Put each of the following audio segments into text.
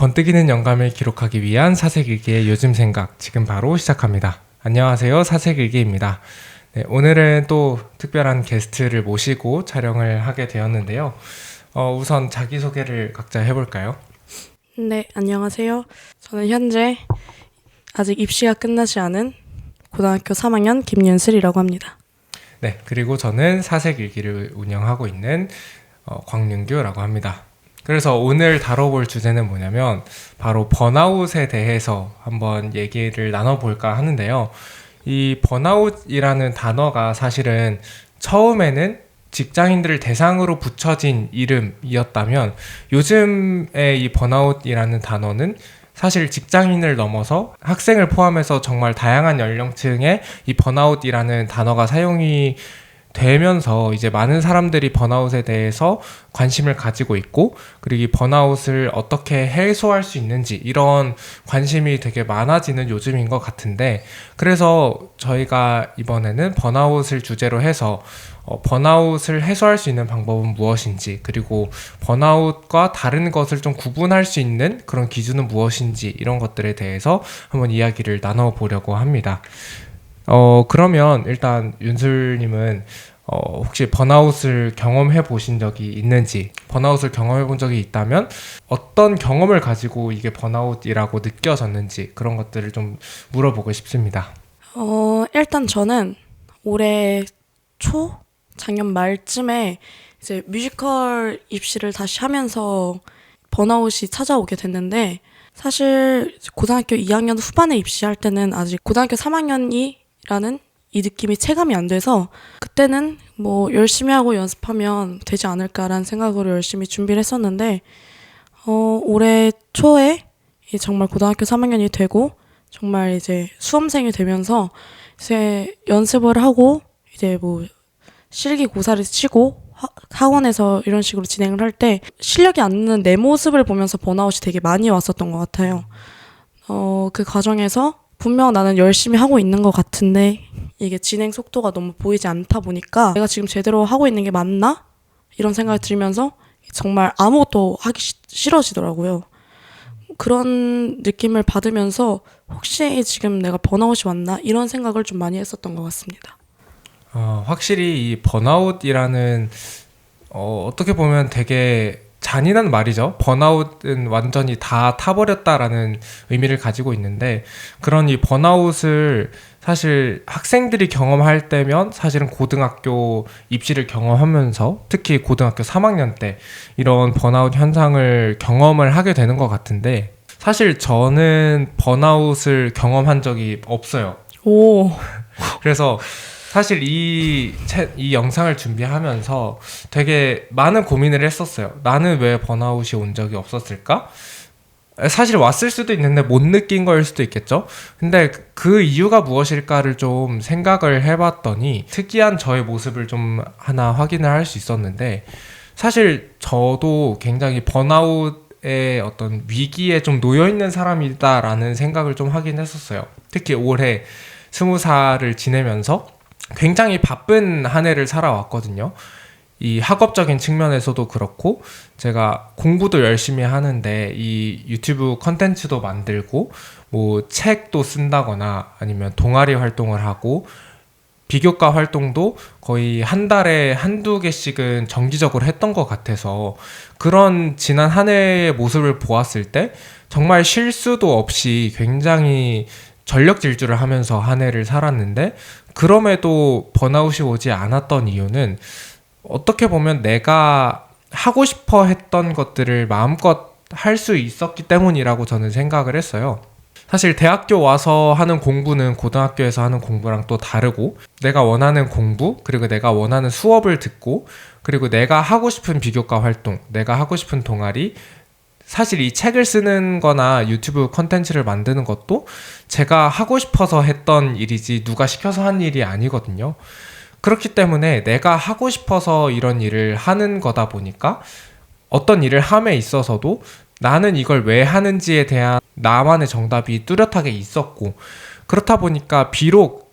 번뜩이는 영감을 기록하기 위한 사색일기의 요즘 생각 지금 바로 시작합니다. 안녕하세요, 사색일기입니다. 네, 오늘은 또 특별한 게스트를 모시고 촬영을 하게 되었는데요. 우선 자기소개를 각자 해볼까요? 네, 안녕하세요. 저는 현재 아직 입시가 끝나지 않은 고등학교 3학년 김윤슬이라고 합니다. 네, 그리고 저는 사색일기를 운영하고 있는 광윤규라고 합니다. 그래서 오늘 다뤄볼 주제는 뭐냐면 바로 번아웃에 대해서 한번 얘기를 나눠볼까 하는데요. 이 번아웃이라는 단어가 사실은 처음에는 직장인들을 대상으로 붙여진 이름이었다면 요즘에 이 번아웃이라는 단어는 사실 직장인을 넘어서 학생을 포함해서 정말 다양한 연령층에 이 번아웃이라는 단어가 사용이 되면서 이제 많은 사람들이 번아웃에 대해서 관심을 가지고 있고, 그리고 이 번아웃을 어떻게 해소할 수 있는지 이런 관심이 되게 많아지는 요즘인 것 같은데, 그래서 저희가 이번에는 번아웃을 주제로 해서 번아웃을 해소할 수 있는 방법은 무엇인지, 그리고 번아웃과 다른 것을 좀 구분할 수 있는 그런 기준은 무엇인지, 이런 것들에 대해서 한번 이야기를 나눠보려고 합니다. 그러면 일단 윤슬님은 혹시 번아웃을 경험해 보신 적이 있는지, 번아웃을 경험해 본 적이 있다면 어떤 경험을 가지고 이게 번아웃이라고 느껴졌는지, 그런 것들을 좀 물어보고 싶습니다. 일단 저는 올해 초? 작년 말쯤에 이제 뮤지컬 입시를 다시 하면서 번아웃이 찾아오게 됐는데, 사실 고등학교 2학년 후반에 입시할 때는 아직 고등학교 3학년이 라는 이 느낌이 체감이 안 돼서 그때는 뭐 열심히 하고 연습하면 되지 않을까라는 생각으로 열심히 준비를 했었는데, 올해 초에 정말 고등학교 3학년이 되고 정말 이제 수험생이 되면서 이제 연습을 하고 이제 뭐 실기 고사를 치고 학원에서 이런 식으로 진행을 할 때 실력이 안 느는 내 모습을 보면서 번아웃이 되게 많이 왔었던 것 같아요. 그 과정에서 분명 나는 열심히 하고 있는 것 같은데 이게 진행 속도가 너무 보이지 않다 보니까 내가 지금 제대로 하고 있는 게 맞나? 이런 생각이 들면서 정말 아무것도 하기 싫어지더라고요. 그런 느낌을 받으면서 혹시 지금 내가 번아웃이 왔나? 이런 생각을 좀 많이 했었던 것 같습니다. 확실히 이 번아웃이라는 어떻게 보면 되게 잔인한 말이죠. 번아웃은 완전히 다 타버렸다라는 의미를 가지고 있는데, 그런 이 번아웃을 사실 학생들이 경험할 때면 사실은 고등학교 입시를 경험하면서 특히 고등학교 3학년 때 이런 번아웃 현상을 경험을 하게 되는 것 같은데, 사실 저는 번아웃을 경험한 적이 없어요. 오, 그래서 사실 이 영상을 준비하면서 되게 많은 고민을 했었어요. 나는 왜 번아웃이 온 적이 없었을까? 사실 왔을 수도 있는데 못 느낀 거일 수도 있겠죠? 근데 그 이유가 무엇일까를 좀 생각을 해봤더니 특이한 저의 모습을 좀 하나 확인을 할 수 있었는데, 사실 저도 굉장히 번아웃의 어떤 위기에 좀 놓여있는 사람이다라는 생각을 좀 하긴 했었어요. 특히 올해 20살을 지내면서 굉장히 바쁜 한 해를 살아왔거든요. 이 학업적인 측면에서도 그렇고, 제가 공부도 열심히 하는데 이 유튜브 컨텐츠도 만들고 뭐 책도 쓴다거나 아니면 동아리 활동을 하고 비교과 활동도 거의 한 달에 한두 개씩은 정기적으로 했던 것 같아서, 그런 지난 한 해의 모습을 보았을 때 정말 실수도 없이 굉장히 전력 질주를 하면서 한 해를 살았는데, 그럼에도 번아웃이 오지 않았던 이유는 어떻게 보면 내가 하고 싶어 했던 것들을 마음껏 할 수 있었기 때문이라고 저는 생각을 했어요. 사실 대학교 와서 하는 공부는 고등학교에서 하는 공부랑 또 다르고, 내가 원하는 공부, 그리고 내가 원하는 수업을 듣고, 그리고 내가 하고 싶은 비교과 활동, 내가 하고 싶은 동아리, 사실 이 책을 쓰는 거나 유튜브 컨텐츠를 만드는 것도 제가 하고 싶어서 했던 일이지 누가 시켜서 한 일이 아니거든요. 그렇기 때문에 내가 하고 싶어서 이런 일을 하는 거다 보니까 어떤 일을 함에 있어서도 나는 이걸 왜 하는지에 대한 나만의 정답이 뚜렷하게 있었고, 그렇다 보니까 비록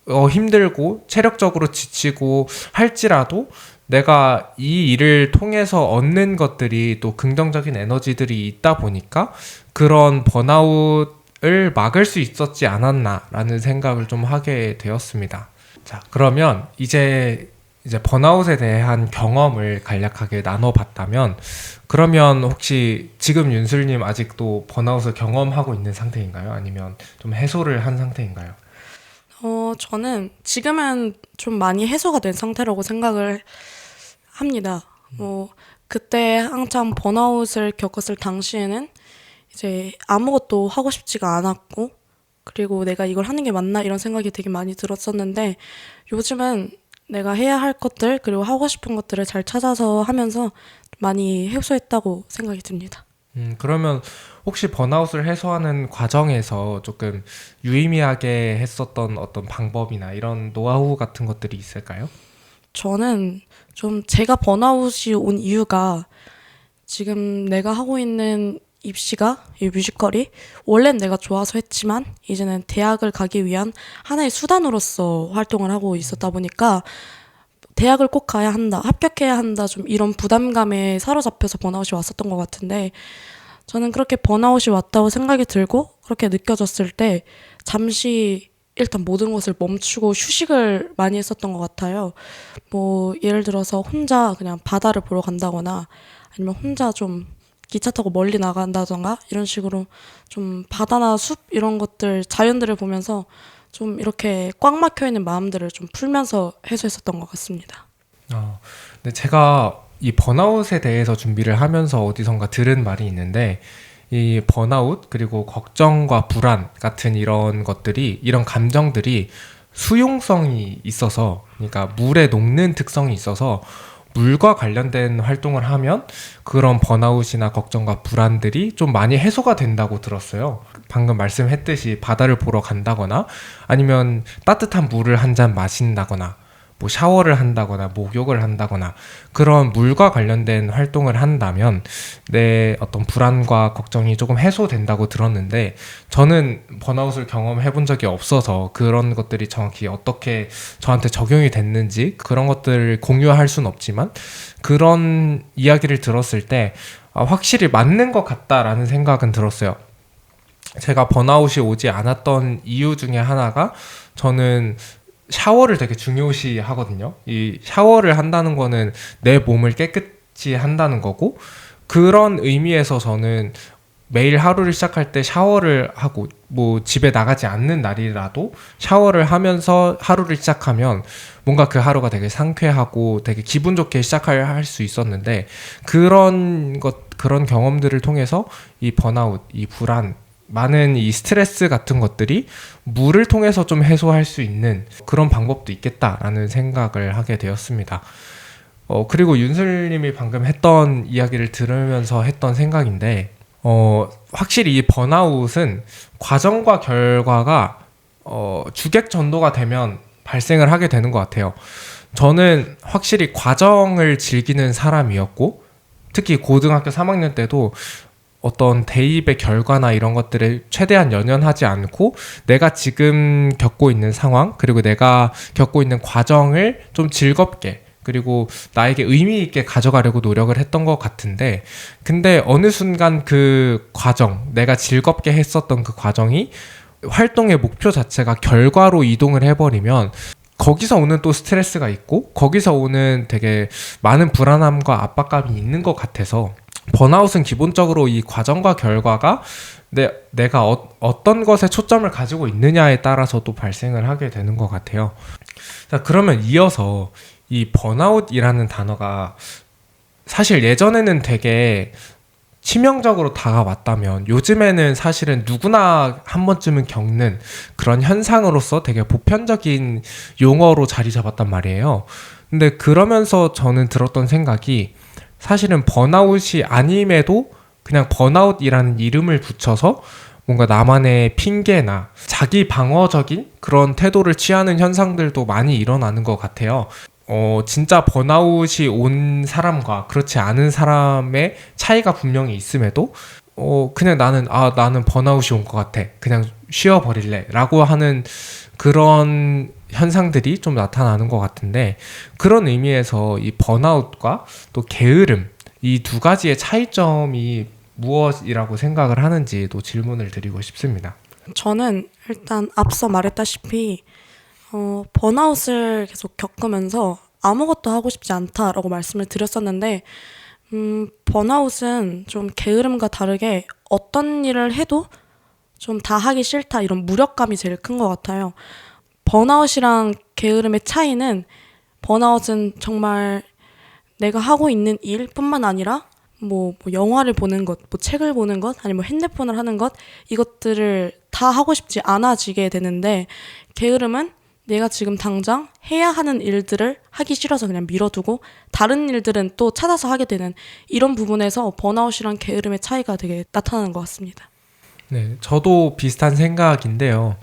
힘들고 체력적으로 지치고 할지라도 내가 이 일을 통해서 얻는 것들이 또 긍정적인 에너지들이 있다 보니까 그런 번아웃을 막을 수 있었지 않았나라는 생각을 좀 하게 되었습니다. 자, 그러면 이제 번아웃에 대한 경험을 간략하게 나눠봤다면, 그러면 혹시 지금 윤슬님 아직도 번아웃을 경험하고 있는 상태인가요? 아니면 좀 해소를 한 상태인가요? 저는 지금은 좀 많이 해소가 된 상태라고 생각을 합니다. 그때 한참 번아웃을 겪었을 당시에는 이제 아무것도 하고 싶지가 않았고, 그리고 내가 이걸 하는 게 맞나 이런 생각이 되게 많이 들었었는데, 요즘은 내가 해야 할 것들, 그리고 하고 싶은 것들을 잘 찾아서 하면서 많이 해소했다고 생각이 듭니다. 그러면 혹시 번아웃을 해소하는 과정에서 조금 유의미하게 했었던 어떤 방법이나 이런 노하우 같은 것들이 있을까요? 저는 좀 제가 번아웃이 온 이유가 지금 내가 하고 있는 입시가 이 뮤지컬이 원래는 내가 좋아서 했지만 이제는 대학을 가기 위한 하나의 수단으로서 활동을 하고 있었다 보니까 대학을 꼭 가야 한다, 합격해야 한다, 좀 이런 부담감에 사로잡혀서 번아웃이 왔었던 것 같은데 저는 그렇게 번아웃이 왔다고 생각이 들고 그렇게 느껴졌을 때 잠시 일단 모든 것을 멈추고 휴식을 많이 했었던 것 같아요. 뭐 예를 들어서 혼자 그냥 바다를 보러 간다거나 아니면 혼자 좀 기차 타고 멀리 나간다던가 이런 식으로 좀 바다나 숲 이런 것들 자연들을 보면서 좀 이렇게 꽉 막혀 있는 마음들을 좀 풀면서 해소했었던 것 같습니다. 근데 제가 이 번아웃에 대해서 준비를 하면서 어디선가 들은 말이 있는데, 이 번아웃 그리고 걱정과 불안 같은 이런 것들이, 이런 감정들이 수용성이 있어서, 그러니까 물에 녹는 특성이 있어서 물과 관련된 활동을 하면 그런 번아웃이나 걱정과 불안들이 좀 많이 해소가 된다고 들었어요. 방금 말씀했듯이 바다를 보러 간다거나 아니면 따뜻한 물을 한 잔 마신다거나 뭐 샤워를 한다거나 목욕을 한다거나 그런 물과 관련된 활동을 한다면 내 어떤 불안과 걱정이 조금 해소된다고 들었는데, 저는 번아웃을 경험해 본 적이 없어서 그런 것들이 정확히 어떻게 저한테 적용이 됐는지 그런 것들을 공유할 순 없지만, 그런 이야기를 들었을 때 확실히 맞는 것 같다라는 생각은 들었어요. 제가 번아웃이 오지 않았던 이유 중에 하나가, 저는 샤워를 되게 중요시 하거든요. 이 샤워를 한다는 거는 내 몸을 깨끗이 한다는 거고, 그런 의미에서 저는 매일 하루를 시작할 때 샤워를 하고, 뭐 집에 나가지 않는 날이라도 샤워를 하면서 하루를 시작하면 뭔가 그 하루가 되게 상쾌하고 되게 기분 좋게 시작할 수 있었는데, 그런 경험들을 통해서 이 번아웃, 이 불안, 많은 이 스트레스 같은 것들이 물을 통해서 좀 해소할 수 있는 그런 방법도 있겠다라는 생각을 하게 되었습니다. 그리고 윤슬님이 방금 했던 이야기를 들으면서 했던 생각인데, 확실히 이 번아웃은 과정과 결과가 주객 전도가 되면 발생을 하게 되는 것 같아요. 저는 확실히 과정을 즐기는 사람이었고, 특히 고등학교 3학년 때도 어떤 대입의 결과나 이런 것들에 최대한 연연하지 않고 내가 지금 겪고 있는 상황, 그리고 내가 겪고 있는 과정을 좀 즐겁게, 그리고 나에게 의미 있게 가져가려고 노력을 했던 것 같은데, 근데 어느 순간 그 과정, 내가 즐겁게 했었던 그 과정이 활동의 목표 자체가 결과로 이동을 해버리면 거기서 오는 또 스트레스가 있고 거기서 오는 되게 많은 불안함과 압박감이 있는 것 같아서, 번아웃은 기본적으로 이 과정과 결과가 내가 어떤 것에 초점을 가지고 있느냐에 따라서 또 발생을 하게 되는 것 같아요. 자, 그러면 이어서 이 번아웃이라는 단어가 사실 예전에는 되게 치명적으로 다가왔다면, 요즘에는 사실은 누구나 한 번쯤은 겪는 그런 현상으로서 되게 보편적인 용어로 자리 잡았단 말이에요. 근데 그러면서 저는 들었던 생각이, 사실은 번아웃이 아님에도 그냥 번아웃이라는 이름을 붙여서 뭔가 나만의 핑계나 자기 방어적인 그런 태도를 취하는 현상들도 많이 일어나는 것 같아요. 진짜 번아웃이 온 사람과 그렇지 않은 사람의 차이가 분명히 있음에도 그냥 나는 번아웃이 온 것 같아, 그냥 쉬어버릴래 라고 하는 그런 현상들이 좀 나타나는 것 같은데, 그런 의미에서 이 번아웃과 또 게으름, 이 두 가지의 차이점이 무엇이라고 생각을 하는지도 질문을 드리고 싶습니다. 저는 일단 앞서 말했다시피 번아웃을 계속 겪으면서 아무것도 하고 싶지 않다라고 말씀을 드렸었는데 번아웃은 좀 게으름과 다르게 어떤 일을 해도 좀 다 하기 싫다 이런 무력감이 제일 큰 것 같아요. 번아웃이랑 게으름의 차이는 번아웃은 정말 내가 하고 있는 일뿐만 아니라 뭐 영화를 보는 것, 뭐 책을 보는 것, 아니면 뭐 핸드폰을 하는 것 이것들을 다 하고 싶지 않아지게 되는데 게으름은 내가 지금 당장 해야 하는 일들을 하기 싫어서 그냥 미뤄두고 다른 일들은 또 찾아서 하게 되는 이런 부분에서 번아웃이랑 게으름의 차이가 되게 나타나는 것 같습니다. 네, 저도 비슷한 생각인데요.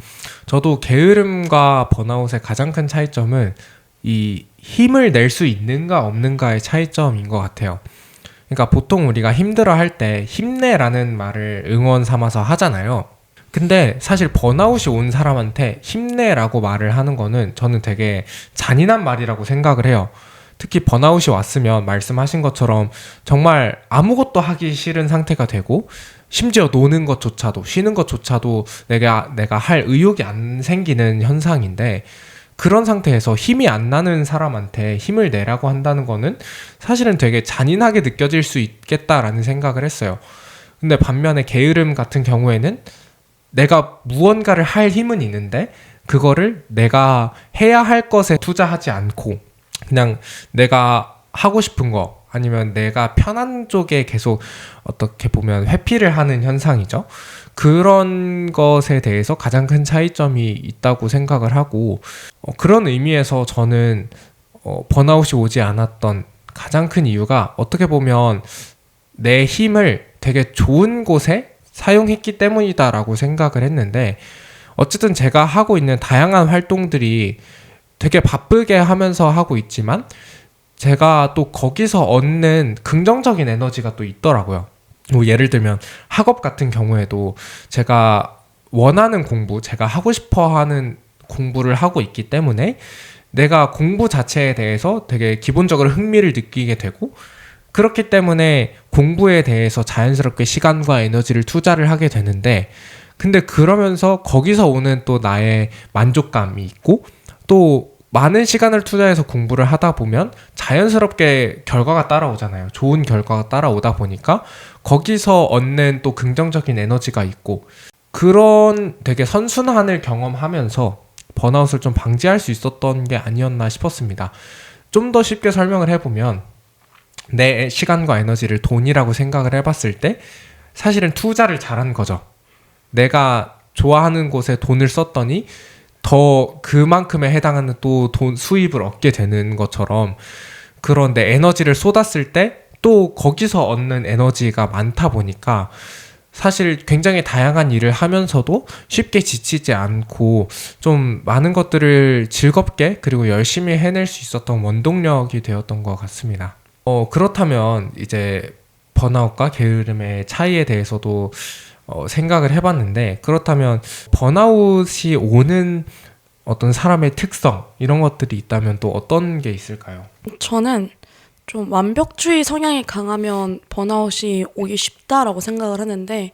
저도 게으름과 번아웃의 가장 큰 차이점은 이 힘을 낼 수 있는가 없는가의 차이점인 것 같아요. 그러니까 보통 우리가 힘들어 할 때 힘내라는 말을 응원 삼아서 하잖아요. 근데 사실 번아웃이 온 사람한테 힘내라고 말을 하는 거는 저는 되게 잔인한 말이라고 생각을 해요. 특히 번아웃이 왔으면 말씀하신 것처럼 정말 아무것도 하기 싫은 상태가 되고 심지어 노는 것조차도 쉬는 것조차도 내가 할 의욕이 안 생기는 현상인데 그런 상태에서 힘이 안 나는 사람한테 힘을 내라고 한다는 거는 사실은 되게 잔인하게 느껴질 수 있겠다라는 생각을 했어요. 근데 반면에 게으름 같은 경우에는 내가 무언가를 할 힘은 있는데 그거를 내가 해야 할 것에 투자하지 않고 그냥 내가 하고 싶은 거 아니면 내가 편한 쪽에 계속 어떻게 보면 회피를 하는 현상이죠. 그런 것에 대해서 가장 큰 차이점이 있다고 생각을 하고 그런 의미에서 저는 번아웃이 오지 않았던 가장 큰 이유가 어떻게 보면 내 힘을 되게 좋은 곳에 사용했기 때문이다라고 생각을 했는데 어쨌든 제가 하고 있는 다양한 활동들이 되게 바쁘게 하면서 하고 있지만 제가 또 거기서 얻는 긍정적인 에너지가 또 있더라고요. 뭐 예를 들면 학업 같은 경우에도 제가 원하는 공부, 제가 하고 싶어 하는 공부를 하고 있기 때문에 내가 공부 자체에 대해서 되게 기본적으로 흥미를 느끼게 되고 그렇기 때문에 공부에 대해서 자연스럽게 시간과 에너지를 투자를 하게 되는데 근데 그러면서 거기서 오는 또 나의 만족감이 있고 또 많은 시간을 투자해서 공부를 하다 보면 자연스럽게 결과가 따라오잖아요. 좋은 결과가 따라오다 보니까 거기서 얻는 또 긍정적인 에너지가 있고 그런 되게 선순환을 경험하면서 번아웃을 좀 방지할 수 있었던 게 아니었나 싶었습니다. 좀 더 쉽게 설명을 해보면 내 시간과 에너지를 돈이라고 생각을 해봤을 때 사실은 투자를 잘한 거죠. 내가 좋아하는 곳에 돈을 썼더니 더 그만큼에 해당하는 또 돈 수입을 얻게 되는 것처럼 그런데 에너지를 쏟았을 때 또 거기서 얻는 에너지가 많다 보니까 사실 굉장히 다양한 일을 하면서도 쉽게 지치지 않고 좀 많은 것들을 즐겁게 그리고 열심히 해낼 수 있었던 원동력이 되었던 것 같습니다. 그렇다면 이제 번아웃과 게으름의 차이에 대해서도 생각을 해봤는데 그렇다면 번아웃이 오는 어떤 사람의 특성 이런 것들이 있다면 또 어떤 게 있을까요? 저는 좀 완벽주의 성향이 강하면 번아웃이 오기 쉽다라고 생각을 하는데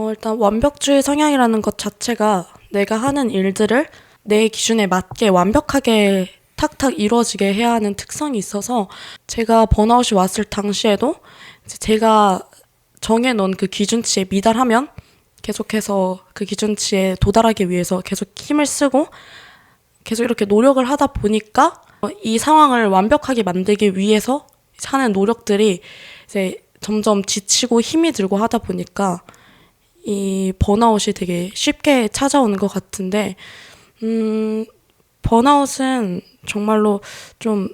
일단 완벽주의 성향이라는 것 자체가 내가 하는 일들을 내 기준에 맞게 완벽하게 탁탁 이루어지게 해야 하는 특성이 있어서 제가 번아웃이 왔을 당시에도 이제 제가 정해놓은 그 기준치에 미달하면 계속해서 그 기준치에 도달하기 위해서 계속 힘을 쓰고 계속 이렇게 노력을 하다 보니까 이 상황을 완벽하게 만들기 위해서 하는 노력들이 이제 점점 지치고 힘이 들고 하다 보니까 이 번아웃이 되게 쉽게 찾아오는 것 같은데 번아웃은 정말로 좀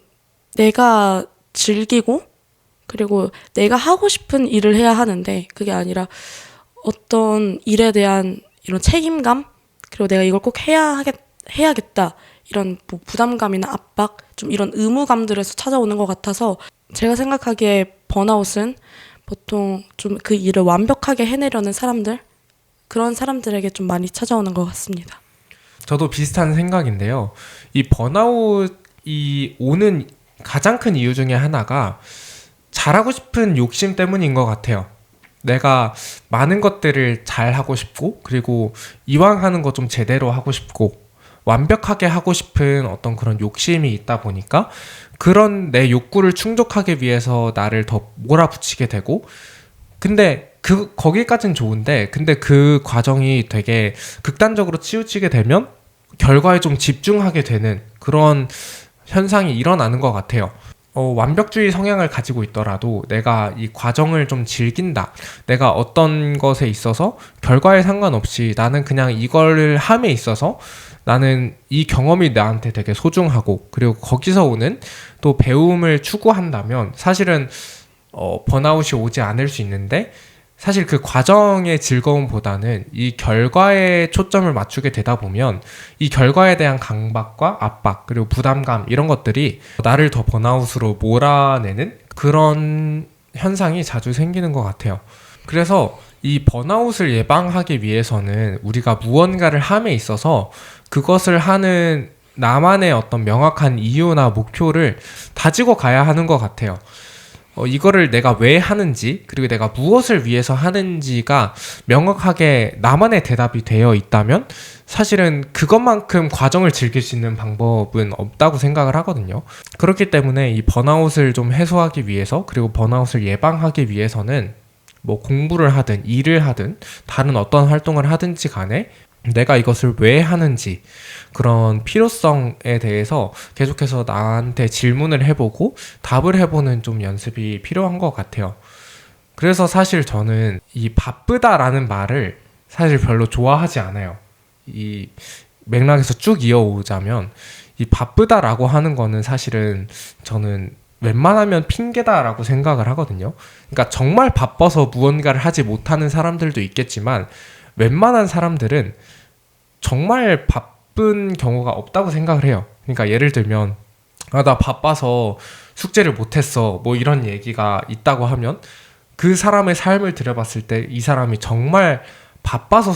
내가 즐기고 그리고 내가 하고 싶은 일을 해야 하는데 그게 아니라 어떤 일에 대한 이런 책임감 그리고 내가 이걸 꼭 해야겠다 이런 뭐 부담감이나 압박 좀 이런 의무감들에서 찾아오는 것 같아서 제가 생각하기에 번아웃은 보통 좀 그 일을 완벽하게 해내려는 사람들 그런 사람들에게 좀 많이 찾아오는 것 같습니다. 저도 비슷한 생각인데요. 이 번아웃이 오는 가장 큰 이유 중에 하나가 잘하고 싶은 욕심 때문인 것 같아요. 내가 많은 것들을 잘 하고 싶고, 그리고 이왕 하는 거 좀 제대로 하고 싶고, 완벽하게 하고 싶은 어떤 그런 욕심이 있다 보니까 그런 내 욕구를 충족하기 위해서 나를 더 몰아붙이게 되고, 근데 거기까진 좋은데, 근데 그 과정이 되게 극단적으로 치우치게 되면 결과에 좀 집중하게 되는 그런 현상이 일어나는 것 같아요. 완벽주의 성향을 가지고 있더라도 내가 이 과정을 좀 즐긴다. 내가 어떤 것에 있어서 결과에 상관없이 나는 그냥 이걸 함에 있어서 나는 이 경험이 나한테 되게 소중하고, 그리고 거기서 오는 또 배움을 추구한다면 사실은 번아웃이 오지 않을 수 있는데, 사실 그 과정의 즐거움보다는 이 결과에 초점을 맞추게 되다 보면 이 결과에 대한 강박과 압박, 그리고 부담감, 이런 것들이 나를 더 번아웃으로 몰아내는 그런 현상이 자주 생기는 것 같아요. 그래서 이 번아웃을 예방하기 위해서는 우리가 무언가를 함에 있어서 그것을 하는 나만의 어떤 명확한 이유나 목표를 다지고 가야 하는 것 같아요. 이거를 내가 왜 하는지, 그리고 내가 무엇을 위해서 하는지가 명확하게 나만의 대답이 되어 있다면 사실은 그것만큼 과정을 즐길 수 있는 방법은 없다고 생각을 하거든요. 그렇기 때문에 이 번아웃을 좀 해소하기 위해서, 그리고 번아웃을 예방하기 위해서는 뭐 공부를 하든 일을 하든 다른 어떤 활동을 하든지 간에 내가 이것을 왜 하는지, 그런 필요성에 대해서 계속해서 나한테 질문을 해보고 답을 해보는 좀 연습이 필요한 것 같아요. 그래서 사실 저는 이 바쁘다라는 말을 사실 별로 좋아하지 않아요. 이 맥락에서 쭉 이어오자면 이 바쁘다라고 하는 거는 사실은 저는 웬만하면 핑계다라고 생각을 하거든요. 그러니까 정말 바빠서 무언가를 하지 못하는 사람들도 있겠지만 웬만한 사람들은 정말 바쁜 경우가 없다고 생각을 해요. 그러니까 예를 들면 나 바빠서 숙제를 못했어, 뭐 이런 얘기가 있다고 하면 그 사람의 삶을 들여봤을 때 이 사람이 정말 바빠서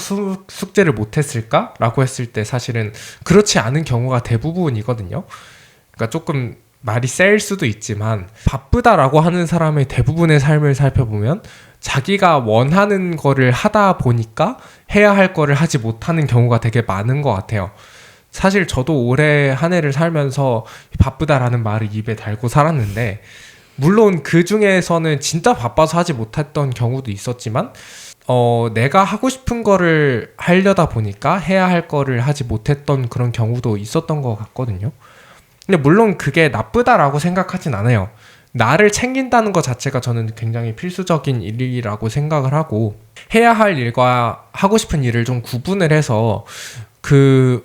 숙제를 못했을까? 라고 했을 때 사실은 그렇지 않은 경우가 대부분이거든요. 그러니까 조금 말이 셀 수도 있지만 바쁘다라고 하는 사람의 대부분의 삶을 살펴보면 자기가 원하는 거를 하다 보니까 해야 할 거를 하지 못하는 경우가 되게 많은 것 같아요. 사실 저도 올해 한 해를 살면서 바쁘다라는 말을 입에 달고 살았는데, 물론 그 중에서는 진짜 바빠서 하지 못했던 경우도 있었지만 내가 하고 싶은 거를 하려다 보니까 해야 할 거를 하지 못했던 그런 경우도 있었던 것 같거든요. 근데 물론 그게 나쁘다라고 생각하진 않아요. 나를 챙긴다는 것 자체가 저는 굉장히 필수적인 일이라고 생각을 하고, 해야 할 일과 하고 싶은 일을 좀 구분을 해서 그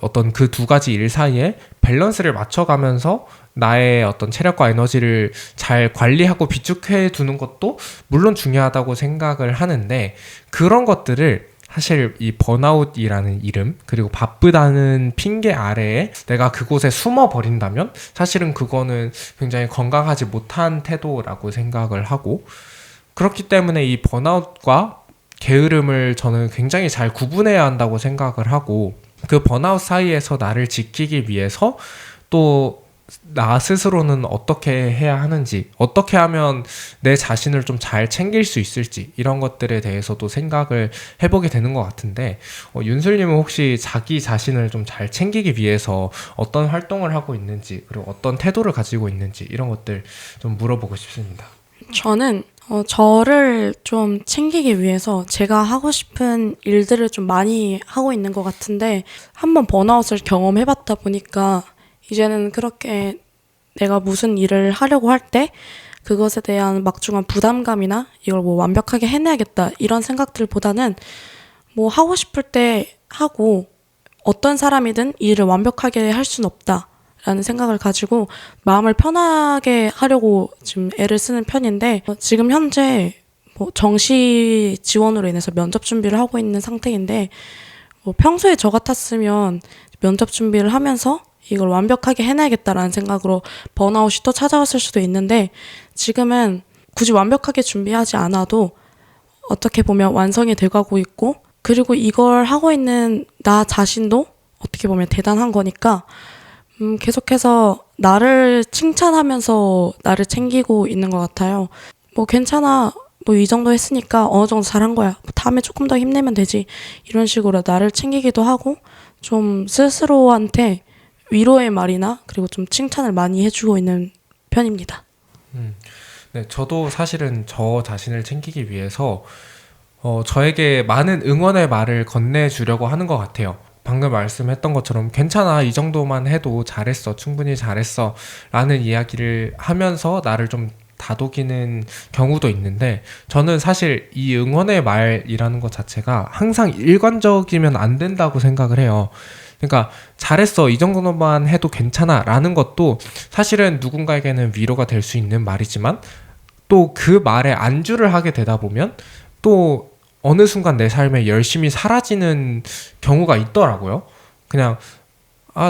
두 가지 일 사이에 밸런스를 맞춰가면서 나의 어떤 체력과 에너지를 잘 관리하고 비축해 두는 것도 물론 중요하다고 생각을 하는데, 그런 것들을 사실 이 번아웃이라는 이름, 그리고 바쁘다는 핑계 아래에 내가 그곳에 숨어 버린다면 사실은 그거는 굉장히 건강하지 못한 태도라고 생각을 하고, 그렇기 때문에 이 번아웃과 게으름을 저는 굉장히 잘 구분해야 한다고 생각을 하고, 그 번아웃 사이에서 나를 지키기 위해서 또 나 스스로는 어떻게 해야 하는지, 어떻게 하면 내 자신을 좀 잘 챙길 수 있을지, 이런 것들에 대해서도 생각을 해보게 되는 것 같은데, 윤슬님은 혹시 자기 자신을 좀 잘 챙기기 위해서 어떤 활동을 하고 있는지, 그리고 어떤 태도를 가지고 있는지, 이런 것들 좀 물어보고 싶습니다. 저는 저를 좀 챙기기 위해서 제가 하고 싶은 일들을 좀 많이 하고 있는 것 같은데, 한번 번아웃을 경험해봤다 보니까 이제는 그렇게 내가 무슨 일을 하려고 할 때 그것에 대한 막중한 부담감이나 이걸 뭐 완벽하게 해내야겠다 이런 생각들보다는 뭐 하고 싶을 때 하고, 어떤 사람이든 일을 완벽하게 할 수는 없다 라는 생각을 가지고 마음을 편하게 하려고 지금 애를 쓰는 편인데, 지금 현재 뭐 정시 지원으로 인해서 면접 준비를 하고 있는 상태인데, 뭐 평소에 저 같았으면 면접 준비를 하면서 이걸 완벽하게 해내야겠다라는 생각으로 번아웃이 또 찾아왔을 수도 있는데, 지금은 굳이 완벽하게 준비하지 않아도 어떻게 보면 완성이 돼가고 있고, 그리고 이걸 하고 있는 나 자신도 어떻게 보면 대단한 거니까 계속해서 나를 칭찬하면서 나를 챙기고 있는 것 같아요. 뭐 괜찮아. 뭐 이 정도 했으니까 어느 정도 잘한 거야. 다음에 조금 더 힘내면 되지. 이런 식으로 나를 챙기기도 하고 좀 스스로한테 위로의 말이나 그리고 좀 칭찬을 많이 해주고 있는 편입니다. 네, 저도 사실은 저 자신을 챙기기 위해서 저에게 많은 응원의 말을 건네주려고 하는 것 같아요. 방금 말씀했던 것처럼 괜찮아, 이 정도만 해도 잘했어, 충분히 잘했어 라는 이야기를 하면서 나를 좀 다독이는 경우도 있는데, 저는 사실 이 응원의 말이라는 것 자체가 항상 일관적이면 안 된다고 생각을 해요. 그러니까 잘했어, 이 정도만 해도 괜찮아 라는 것도 사실은 누군가에게는 위로가 될 수 있는 말이지만, 또 그 말에 안주를 하게 되다 보면 또 어느 순간 내 삶에 열심히 사라지는 경우가 있더라고요. 그냥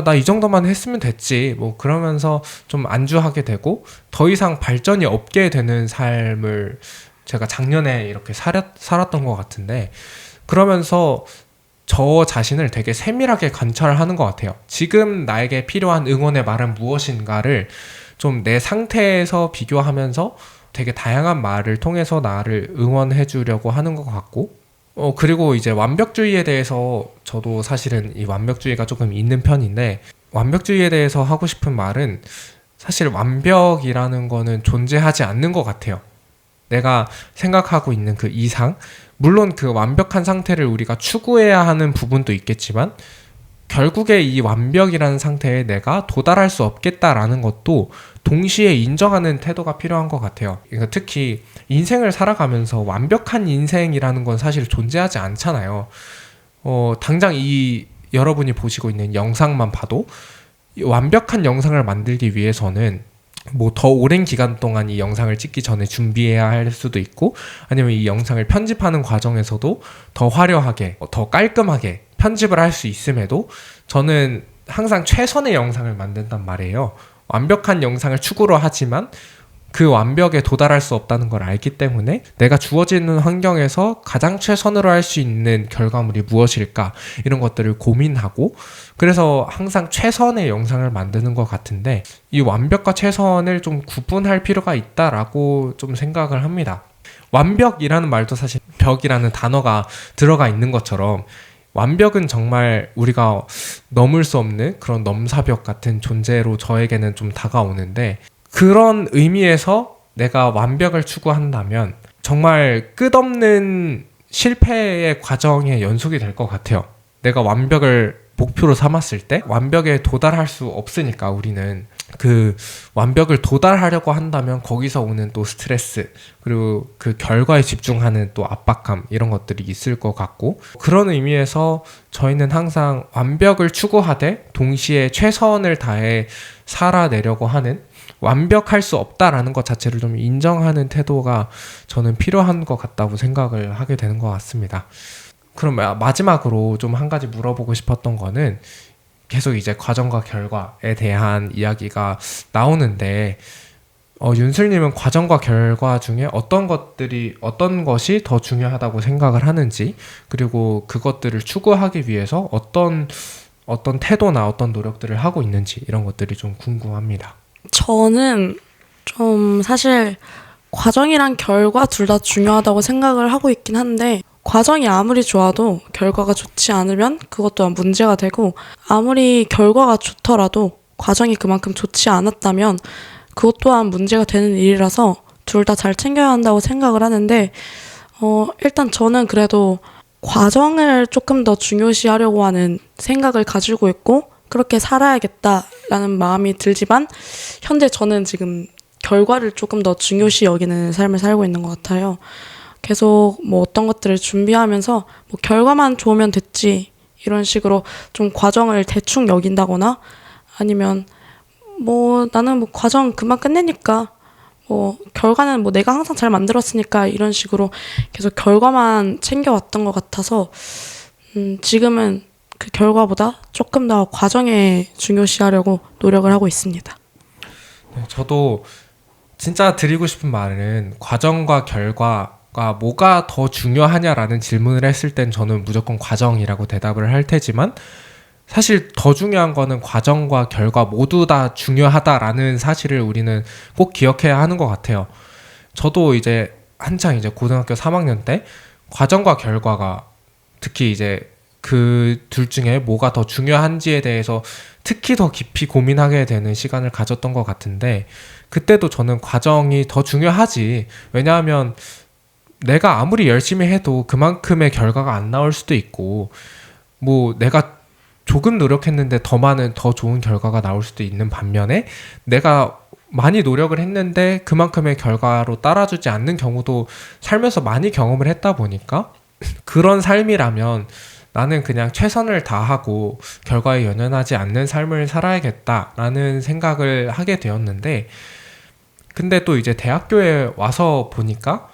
나 이 정도만 했으면 됐지 뭐 그러면서 좀 안주하게 되고 더 이상 발전이 없게 되는 삶을 제가 작년에 이렇게 살았던 것 같은데, 그러면서 저 자신을 되게 세밀하게 관찰하는 것 같아요. 지금 나에게 필요한 응원의 말은 무엇인가를 좀 내 상태에서 비교하면서 되게 다양한 말을 통해서 나를 응원해 주려고 하는 것 같고, 그리고 이제 완벽주의에 대해서 저도 사실은 이 완벽주의가 조금 있는 편인데, 완벽주의에 대해서 하고 싶은 말은 사실 완벽이라는 거는 존재하지 않는 것 같아요. 내가 생각하고 있는 그 이상, 물론 그 완벽한 상태를 우리가 추구해야 하는 부분도 있겠지만 결국에 이 완벽이라는 상태에 내가 도달할 수 없겠다라는 것도 동시에 인정하는 태도가 필요한 것 같아요. 그러니까 특히 인생을 살아가면서 완벽한 인생이라는 건 사실 존재하지 않잖아요. 당장 이 여러분이 보시고 있는 영상만 봐도 이 완벽한 영상을 만들기 위해서는 뭐 더 오랜 기간 동안 이 영상을 찍기 전에 준비해야 할 수도 있고, 아니면 이 영상을 편집하는 과정에서도 더 화려하게, 더 깔끔하게 편집을 할 수 있음에도 저는 항상 최선의 영상을 만든단 말이에요. 완벽한 영상을 추구로 하지만 그 완벽에 도달할 수 없다는 걸 알기 때문에 내가 주어지는 환경에서 가장 최선으로 할 수 있는 결과물이 무엇일까, 이런 것들을 고민하고, 그래서 항상 최선의 영상을 만드는 것 같은데, 이 완벽과 최선을 좀 구분할 필요가 있다라고 좀 생각을 합니다. 완벽이라는 말도 사실 벽이라는 단어가 들어가 있는 것처럼 완벽은 정말 우리가 넘을 수 없는 그런 넘사벽 같은 존재로 저에게는 좀 다가오는데, 그런 의미에서 내가 완벽을 추구한다면 정말 끝없는 실패의 과정의 연속이 될 것 같아요. 내가 완벽을 목표로 삼았을 때 완벽에 도달할 수 없으니까 우리는 그 완벽을 도달하려고 한다면 거기서 오는 또 스트레스, 그리고 그 결과에 집중하는 또 압박감, 이런 것들이 있을 것 같고, 그런 의미에서 저희는 항상 완벽을 추구하되 동시에 최선을 다해 살아내려고 하는, 완벽할 수 없다라는 것 자체를 좀 인정하는 태도가 저는 필요한 것 같다고 생각을 하게 되는 것 같습니다. 그럼 마지막으로 좀 한 가지 물어보고 싶었던 거는, 계속 이제 과정과 결과에 대한 이야기가 나오는데, 윤슬님은 과정과 결과 중에 어떤 것이 더 중요하다고 생각을 하는지, 그리고 그것들을 추구하기 위해서 어떤 태도나 어떤 노력들을 하고 있는지, 이런 것들이 좀 궁금합니다. 저는 좀 사실 과정이랑 결과 둘 다 중요하다고 생각을 하고 있긴 한데, 과정이 아무리 좋아도 결과가 좋지 않으면 그것 또한 문제가 되고, 아무리 결과가 좋더라도 과정이 그만큼 좋지 않았다면 그것 또한 문제가 되는 일이라서 둘 다 잘 챙겨야 한다고 생각을 하는데, 일단 저는 그래도 과정을 조금 더 중요시하려고 하는 생각을 가지고 있고 그렇게 살아야겠다라는 마음이 들지만, 현재 저는 지금 결과를 조금 더 중요시 여기는 삶을 살고 있는 것 같아요. 계속 뭐 어떤 것들을 준비하면서 뭐 결과만 좋으면 됐지, 이런 식으로 좀 과정을 대충 여긴다거나, 아니면 뭐 나는 뭐 과정 금방 끝내니까 뭐 결과는 뭐 내가 항상 잘 만들었으니까, 이런 식으로 계속 결과만 챙겨왔던 것 같아서 지금은 그 결과보다 조금 더 과정에 중요시하려고 노력을 하고 있습니다. 네, 저도 진짜 드리고 싶은 말은, 과정과 결과가 뭐가 더 중요하냐라는 질문을 했을 땐 저는 무조건 과정이라고 대답을 할 테지만, 사실 더 중요한 거는 과정과 결과 모두 다 중요하다라는 사실을 우리는 꼭 기억해야 하는 것 같아요. 저도 이제 한창 이제 고등학교 3학년 때 과정과 결과가 특히 이제 그 둘 중에 뭐가 더 중요한지에 대해서 특히 더 깊이 고민하게 되는 시간을 가졌던 것 같은데, 그때도 저는 과정이 더 중요하지. 왜냐하면 내가 아무리 열심히 해도 그만큼의 결과가 안 나올 수도 있고, 뭐 내가 조금 노력했는데 더 많은 더 좋은 결과가 나올 수도 있는 반면에, 내가 많이 노력을 했는데 그만큼의 결과로 따라주지 않는 경우도 살면서 많이 경험을 했다 보니까, 그런 삶이라면 나는 그냥 최선을 다하고 결과에 연연하지 않는 삶을 살아야겠다라는 생각을 하게 되었는데, 근데 또 이제 대학교에 와서 보니까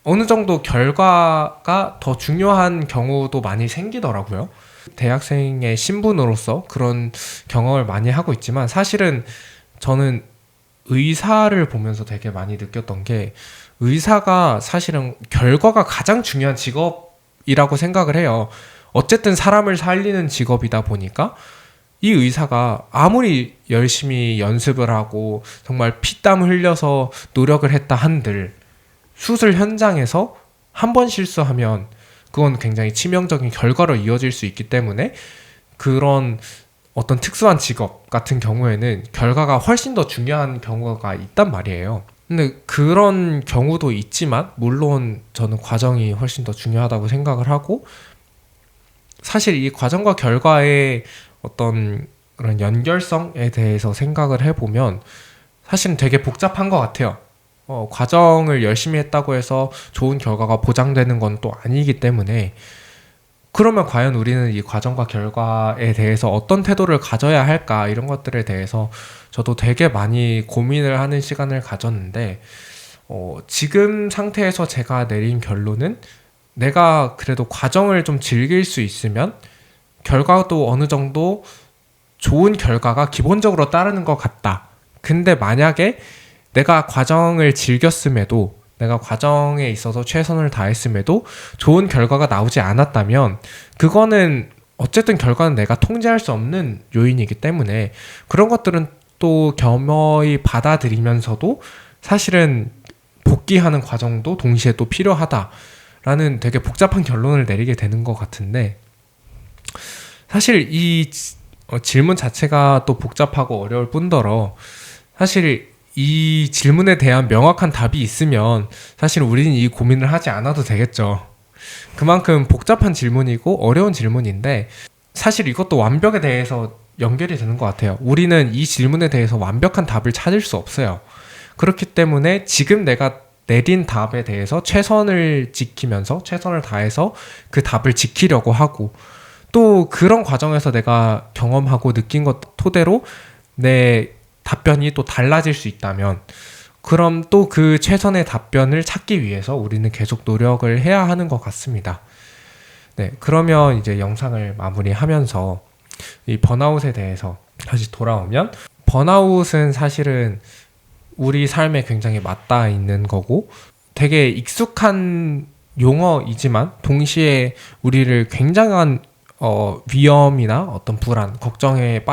어느 정도 결과가 더 중요한 경우도 많이 생기더라고요. 대학생의 신분으로서 그런 경험을 많이 하고 있지만, 사실은 저는 의사를 보면서 되게 많이 느꼈던 게, 의사가 사실은 결과가 가장 중요한 직업이라고 생각을 해요. 어쨌든 사람을 살리는 직업이다 보니까 이 의사가 아무리 열심히 연습을 하고 정말 피땀 흘려서 노력을 했다 한들, 수술 현장에서 한 번 실수하면 그건 굉장히 치명적인 결과로 이어질 수 있기 때문에, 그런 어떤 특수한 직업 같은 경우에는 결과가 훨씬 더 중요한 경우가 있단 말이에요. 근데 그런 경우도 있지만, 물론 저는 과정이 훨씬 더 중요하다고 생각을 하고, 사실 이 과정과 결과의 어떤 그런 연결성에 대해서 생각을 해보면 사실은 되게 복잡한 것 같아요. 과정을 열심히 했다고 해서 좋은 결과가 보장되는 건 또 아니기 때문에, 그러면 과연 우리는 이 과정과 결과에 대해서 어떤 태도를 가져야 할까, 이런 것들에 대해서 저도 되게 많이 고민을 하는 시간을 가졌는데, 지금 상태에서 제가 내린 결론은, 내가 그래도 과정을 좀 즐길 수 있으면 결과도 어느 정도 좋은 결과가 기본적으로 따르는 것 같다. 근데 만약에 내가 과정을 즐겼음에도, 내가 과정에 있어서 최선을 다했음에도 좋은 결과가 나오지 않았다면, 그거는 어쨌든 결과는 내가 통제할 수 없는 요인이기 때문에, 그런 것들은 또 겸허히 받아들이면서도 사실은 복귀하는 과정도 동시에 또 필요하다라는 되게 복잡한 결론을 내리게 되는 것 같은데, 사실 이 질문 자체가 또 복잡하고 어려울 뿐더러, 사실 이 질문에 대한 명확한 답이 있으면 사실 우리는 이 고민을 하지 않아도 되겠죠. 그만큼 복잡한 질문이고 어려운 질문인데, 사실 이것도 완벽에 대해서 연결이 되는 것 같아요. 우리는 이 질문에 대해서 완벽한 답을 찾을 수 없어요. 그렇기 때문에 지금 내가 내린 답에 대해서 최선을 지키면서 최선을 다해서 그 답을 지키려고 하고, 또 그런 과정에서 내가 경험하고 느낀 것 토대로 내 답변이 또 달라질 수 있다면, 그럼 또 그 최선의 답변을 찾기 위해서 우리는 계속 노력을 해야 하는 것 같습니다. 네, 그러면 이제 영상을 마무리하면서 이 번아웃에 대해서 다시 돌아오면, 번아웃은 사실은 우리 삶에 굉장히 맞닿아 있는 거고 되게 익숙한 용어이지만, 동시에 우리를 굉장한 위험이나 어떤 불안, 걱정에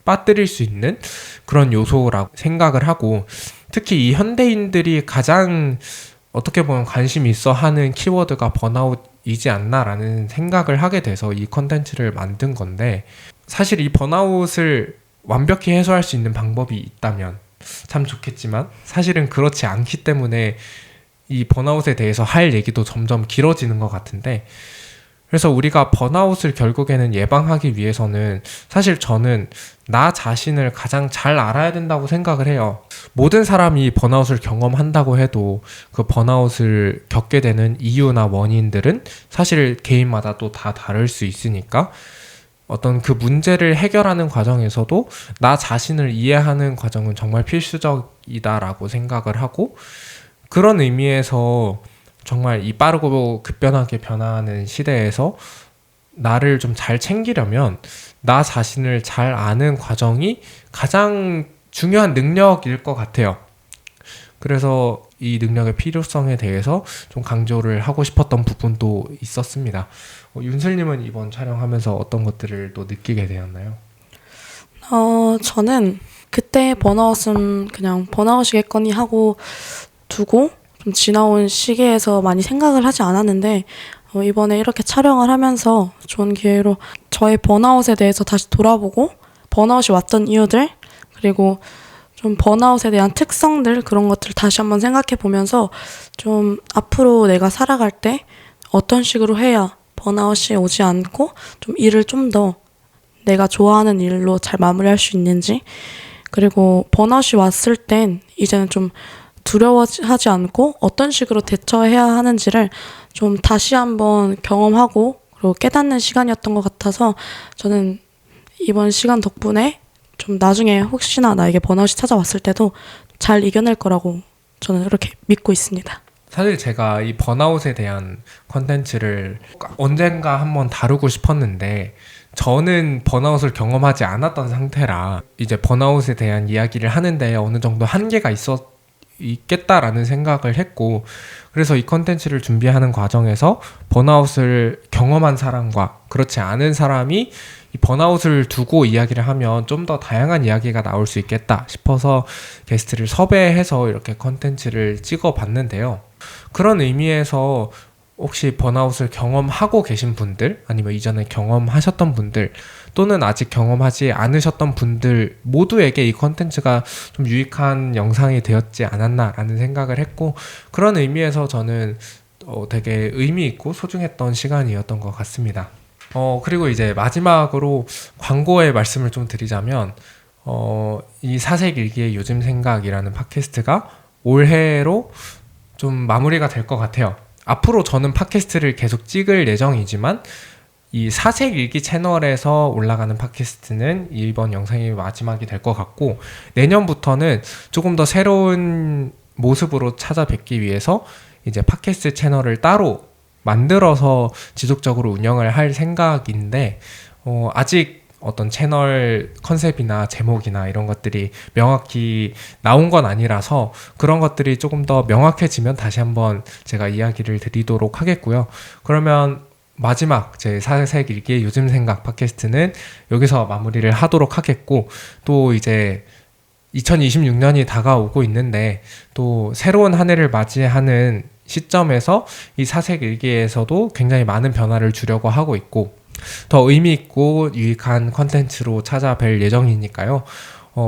빠뜨릴 수 있는 그런 요소라고 생각을 하고, 특히 이 현대인들이 가장 어떻게 보면 관심 있어 하는 키워드가 번아웃이지 않나라는 생각을 하게 돼서 이 컨텐츠를 만든 건데, 사실 이 번아웃을 완벽히 해소할 수 있는 방법이 있다면 참 좋겠지만, 사실은 그렇지 않기 때문에 이 번아웃에 대해서 할 얘기도 점점 길어지는 것 같은데, 그래서 우리가 번아웃을 결국에는 예방하기 위해서는 사실 저는 나 자신을 가장 잘 알아야 된다고 생각을 해요. 모든 사람이 번아웃을 경험한다고 해도 그 번아웃을 겪게 되는 이유나 원인들은 사실 개인마다 또 다 다를 수 있으니까, 어떤 그 문제를 해결하는 과정에서도 나 자신을 이해하는 과정은 정말 필수적이다라고 생각을 하고, 그런 의미에서 정말 이 빠르고 급변하게 변화하는 시대에서 나를 좀 잘 챙기려면 나 자신을 잘 아는 과정이 가장 중요한 능력일 것 같아요. 그래서 이 능력의 필요성에 대해서 좀 강조를 하고 싶었던 부분도 있었습니다. 윤슬님은 이번 촬영하면서 어떤 것들을 또 느끼게 되었나요? 저는 그때 번아웃은 그냥 번아웃이겠거니 하고 두고 좀 지나온 시기에서 많이 생각을 하지 않았는데 이번에 이렇게 촬영을 하면서 좋은 기회로 저의 번아웃에 대해서 다시 돌아보고 번아웃이 왔던 이유들 그리고 좀 번아웃에 대한 특성들 그런 것들을 다시 한번 생각해 보면서 좀 앞으로 내가 살아갈 때 어떤 식으로 해야 번아웃이 오지 않고 좀 일을 좀 더 내가 좋아하는 일로 잘 마무리할 수 있는지 그리고 번아웃이 왔을 땐 이제는 좀 두려워하지 않고 어떤 식으로 대처해야 하는지를 좀 다시 한번 경험하고 그리고 깨닫는 시간이었던 것 같아서 저는 이번 시간 덕분에 좀 나중에 혹시나 나에게 번아웃이 찾아왔을 때도 잘 이겨낼 거라고 저는 이렇게 믿고 있습니다. 사실 제가 이 번아웃에 대한 컨텐츠를 언젠가 한번 다루고 싶었는데 저는 번아웃을 경험하지 않았던 상태라 이제 번아웃에 대한 이야기를 하는데 어느 정도 한계가 있겠다라는 생각을 했고 그래서 이 컨텐츠를 준비하는 과정에서 번아웃을 경험한 사람과 그렇지 않은 사람이 이 번아웃을 두고 이야기를 하면 좀 더 다양한 이야기가 나올 수 있겠다 싶어서 게스트를 섭외해서 이렇게 컨텐츠를 찍어봤는데요. 그런 의미에서 혹시 번아웃을 경험하고 계신 분들 아니면 이전에 경험하셨던 분들 또는 아직 경험하지 않으셨던 분들 모두에게 이 컨텐츠가 좀 유익한 영상이 되었지 않았나라는 생각을 했고 그런 의미에서 저는 되게 의미 있고 소중했던 시간이었던 것 같습니다. 그리고 이제 마지막으로 광고의 말씀을 좀 드리자면 이 사색일기의 요즘 생각이라는 팟캐스트가 올해로 좀 마무리가 될 것 같아요. 앞으로 저는 팟캐스트를 계속 찍을 예정이지만 이 사색일기 채널에서 올라가는 팟캐스트는 이번 영상이 마지막이 될 것 같고 내년부터는 조금 더 새로운 모습으로 찾아뵙기 위해서 이제 팟캐스트 채널을 따로 만들어서 지속적으로 운영을 할 생각인데 아직 어떤 채널 컨셉이나 제목이나 이런 것들이 명확히 나온 건 아니라서 그런 것들이 조금 더 명확해지면 다시 한번 제가 이야기를 드리도록 하겠고요. 그러면 마지막 제 사색일기의 요즘 생각 팟캐스트는 여기서 마무리를 하도록 하겠고 또 이제 2026년이 다가오고 있는데 또 새로운 한 해를 맞이하는 시점에서 이 사색일기에서도 굉장히 많은 변화를 주려고 하고 있고 더 의미 있고 유익한 컨텐츠로 찾아뵐 예정이니까요.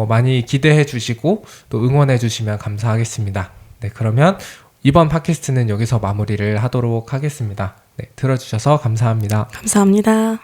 많이 기대해 주시고 또 응원해 주시면 감사하겠습니다. 네, 그러면 이번 팟캐스트는 여기서 마무리를 하도록 하겠습니다. 네, 들어주셔서 감사합니다. 감사합니다.